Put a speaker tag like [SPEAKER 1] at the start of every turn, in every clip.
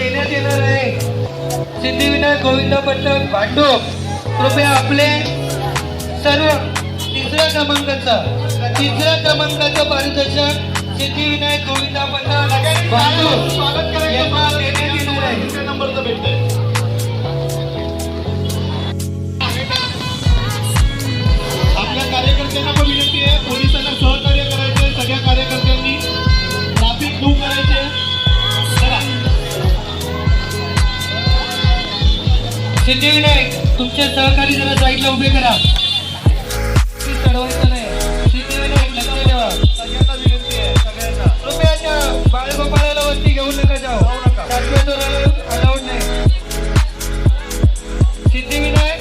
[SPEAKER 1] देण्यात येणार आहे सिद्धिविनायक गोविंद पथक भांडूप. कृपया आपले सर्व तिसऱ्या क्रमांकाचं पारितोषिक सिद्धिविनायक गोविंद पथक भांडूप यांना देण्यात येणार आहे.
[SPEAKER 2] नंबरचं भेटतंय. आपल्या कार्यकर्त्यांना पण विनंती आहे, पोलिसांना सहकार्य करायचे. सगळ्या कार्यकर्त्यांनी ट्रॅफिक दूर करायचे.
[SPEAKER 1] सिद्धिविनायक तुमचे सहकारी जरा साईडला उभे करा. चढवायचं नाही. सिद्धिविनायक लक्ष ठेवा.
[SPEAKER 2] सगळ्यांना विनंती आहे, सगळ्यांना.
[SPEAKER 1] कृपया बाळगोपाळाला वरती घेऊन नका जाऊ. अलाउड नाही. सिद्धिविनायक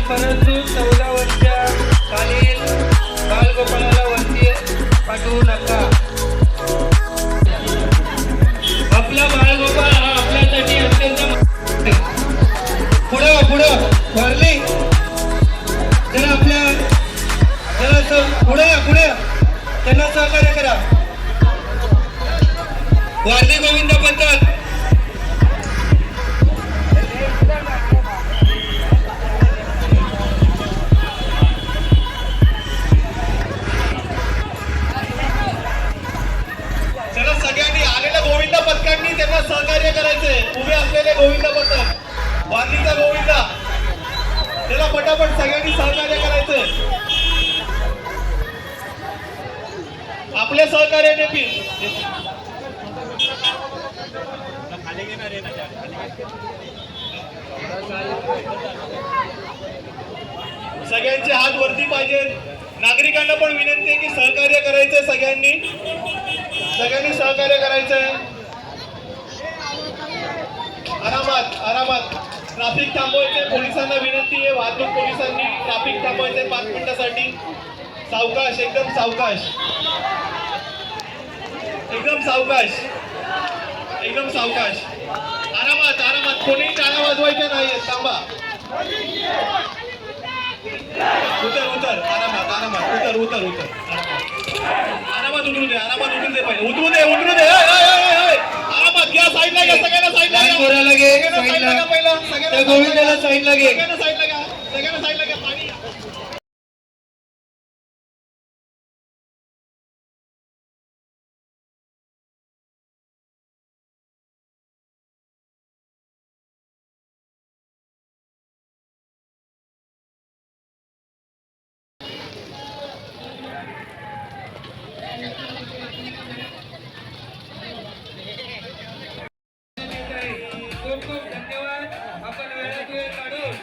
[SPEAKER 1] परंतु 14 वर्षाखालील बाळगोपाळाला वरती पाठवू नका. आपला बाळगोपाळ हा आपल्यासाठी अत्यंत पुढं वारली जरा आपल्या पुढे त्यांना सहकार्य करा. वारली गोविंद पथक
[SPEAKER 2] त्यांना सहकार्य करायचंय. उभे असलेले गोविंद पथक वारलीचा गोविंदा त्याला पटापट सगळ्यांनी सहकार्य करायचंय. आपल्या सहकार्याने सगळ्यांचे हात वरती पाहिजेत. नागरिकांना पण विनंती आहे की सहकार्य करायचंय. सगळ्यांनी सहकार्य करायचंय. आरामात ट्रॅफिक थांबवायचे. पोलिसांना विनंती आहे, वाहतूक पोलिसांनी ट्रॅफिक थांबवायचे 5 मिनिटासाठी. सावकाश, एकदम सावकाश. आरामात कोणी टाळ्या वाजवायच्या नाहीये. थांबा. उतर. आरामात उतरू दे. पाहिजे उतरू दे. आरामात घ्या. साईडला घ्या. सगळ्यांना साईडला घ्या.
[SPEAKER 1] गोविंदाला साईडला घे.
[SPEAKER 2] सगळ्यांना साईडला घ्या. पाणी
[SPEAKER 1] खूप धन्यवाद. आपण वेळात वेळ काढून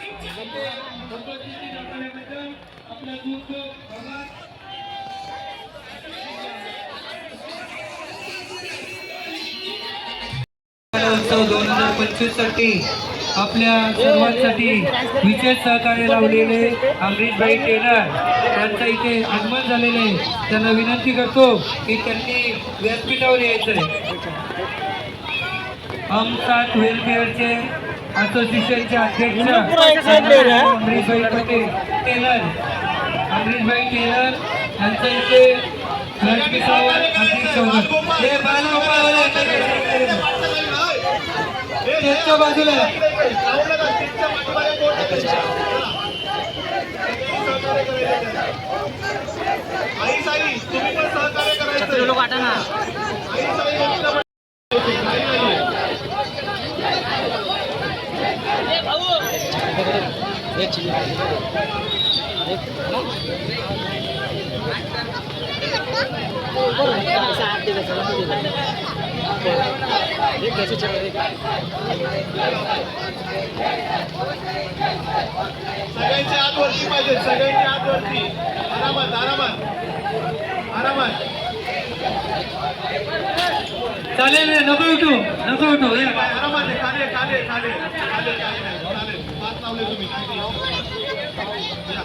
[SPEAKER 1] आपला खूप आभार. उत्सव 2025 साठी आपल्या सर्वांसाठी विशेष सहकार्य लावलेले अमरीशभाई टेलर यांचं इथे आगमन झालेलं आहे. त्यांना विनंती करतो की त्यांनी व्यासपीठावर यायचंय. हम साथ वेलफेअरचे असोसिएशनचे अध्यक्ष अमरीशभाई टेलर यांचं इथे बाजूला
[SPEAKER 2] तुम्ही पण सहकार्य करायचं. सगळ्यांच्या आत वरती पाहिजे. सगळ्यांच्या आत वरती. आरामात.
[SPEAKER 1] चालेल रे, नको उठू नको उठू ये.
[SPEAKER 2] आरामात आहे. खाली आहे, खाली आहे, खाली आहे. खाली आहे, काही नाही. चालेल. पाच लावले तुम्ही. या.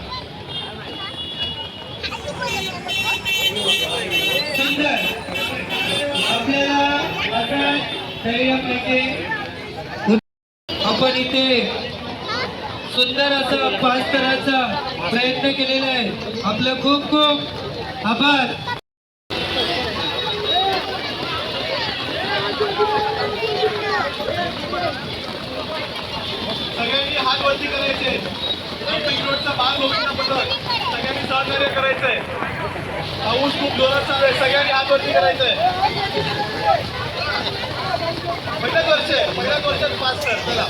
[SPEAKER 1] सुंदर आपल्याला आता शरीरापैकी आपण इथे सुंदर असा 5 स्तराचा प्रयत्न केलेला आहे. आपलं खूप खूप आभार.
[SPEAKER 2] सगळ्यांनी हात वरती करायचे. पिंक रोडचा बाल गोविंदाबद्दल सगळ्यांनी सहकार्य करायचंय. पाऊस खूप जोरात चालू आहे. सगळ्यांनी हात वरती करायचंय. पहिल्याच वर्षात 5 तर चला.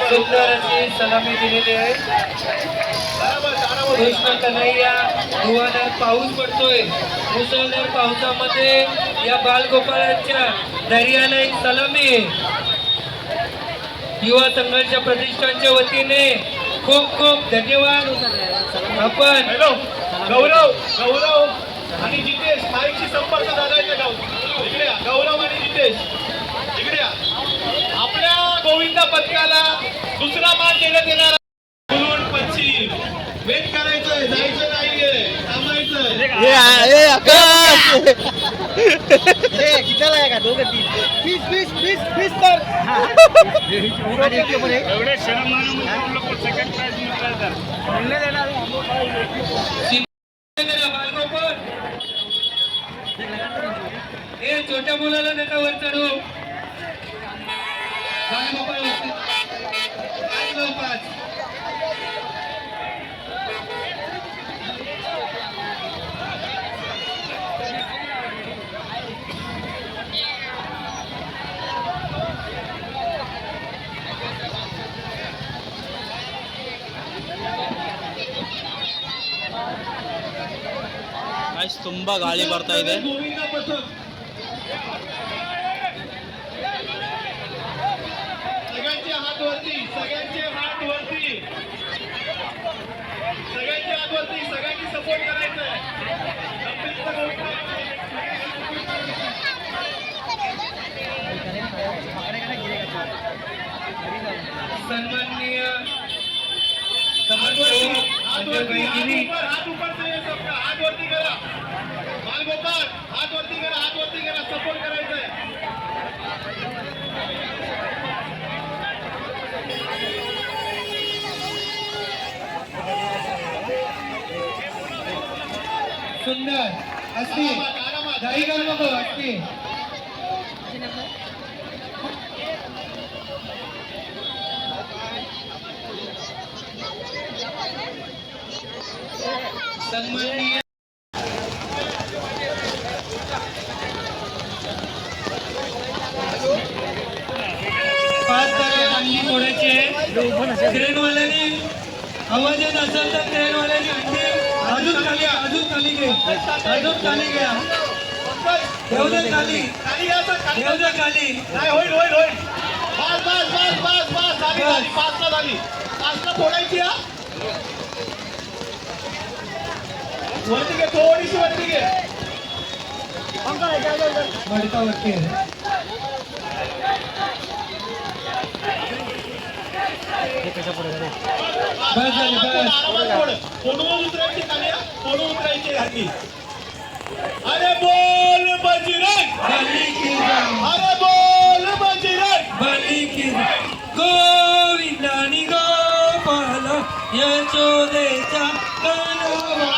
[SPEAKER 1] सुंदर अशी सलामी दिलेली आहे. कृष्ण कन्हैया धुवाधार पाऊस पडतोय. मुसळधार पावसामध्ये या बालगोपाळांच्या धैर्याला एक सलामी आहे. युवा संघर्ष प्रतिष्ठानच्या वतीने खूप खूप धन्यवाद. आपण
[SPEAKER 2] हॅलो गौरव आणि जितेश माईकशी संपर्क साधायचा. इकडे या. गौरव आणि जितेश इकडे या. आपल्या गोविंदा पथकाला दुसरा मान देण्यात येणार आहे. मुलुंड पश्चिम वेट करायचंय, जायचं नाहीये, थांबायचंय.
[SPEAKER 1] हे छोट्या मुलाला नका वर चढू. बालगोपाळ 5.
[SPEAKER 3] ತುಂಬಾ ಗಾಳಿ ಬರ್ತಾ ಇದೆ.
[SPEAKER 2] गोविंदा पथक सगळ्यांचे हात वरती, सगळ्यांचे हात वरती, सगळ्यांचे हात वरती. सगळ्यांनी सपोर्ट करायचंय.
[SPEAKER 1] सन्माननीय
[SPEAKER 2] हात वरती से सबका हात वरती करा. बालगोपाळ हात वरती करा, हात वरती करा. सपोर्ट करायचंय.
[SPEAKER 1] सुंदर असते
[SPEAKER 2] आरामात
[SPEAKER 1] घाई करू नको. असते सन्माननीय अंडी फोडायची आहे. क्रेनवाल्याने आवाज येत असेल तर क्रेनवाल्याने अंडी अजून खाली घे. अजून खाली घ्या. ठेव दे खाली.
[SPEAKER 2] खाली या सर, खाली
[SPEAKER 1] ठेव दे खाली.
[SPEAKER 2] नाही होईल. बस झाली. 5ला झाली. 5ला फोडायची. हा वरती घे, थोडीशी वरती घे.
[SPEAKER 1] बडका वरती आहे. बस झाली बस.
[SPEAKER 2] फोडून उतरायची खाली. फोडून उतरायची हल्ली. अरे बोल बजरंग
[SPEAKER 1] बली की जय.
[SPEAKER 2] अरे बोल बजरंग
[SPEAKER 1] बली की जय. गोविंदानी गोपाल यशोदेचा कानवा.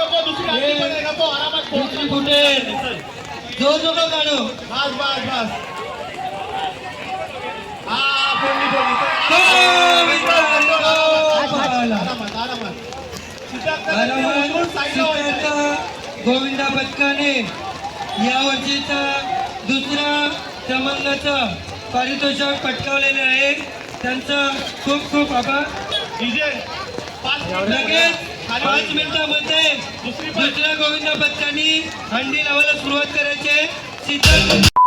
[SPEAKER 2] नको दुसरी हल्ली पण आहे. नको आरामात
[SPEAKER 1] दुसरी कुठे? जो नको काढू.
[SPEAKER 2] बस हा फोडली
[SPEAKER 1] गोविंदानी गोपाल.
[SPEAKER 2] आरामात
[SPEAKER 1] सिद्धार्थ गोविंदा पथकाने या वर्षीचा दुसरा क्रमांकाचा पारितोषिक पटकावलेले आहे. त्यांचा खूप खूप आभार. लगेच 5 मिनिटांमध्ये दुसऱ्या गोविंदा पथकाने हंडी लावायला सुरुवात करायची आहे. सिद्धार्थ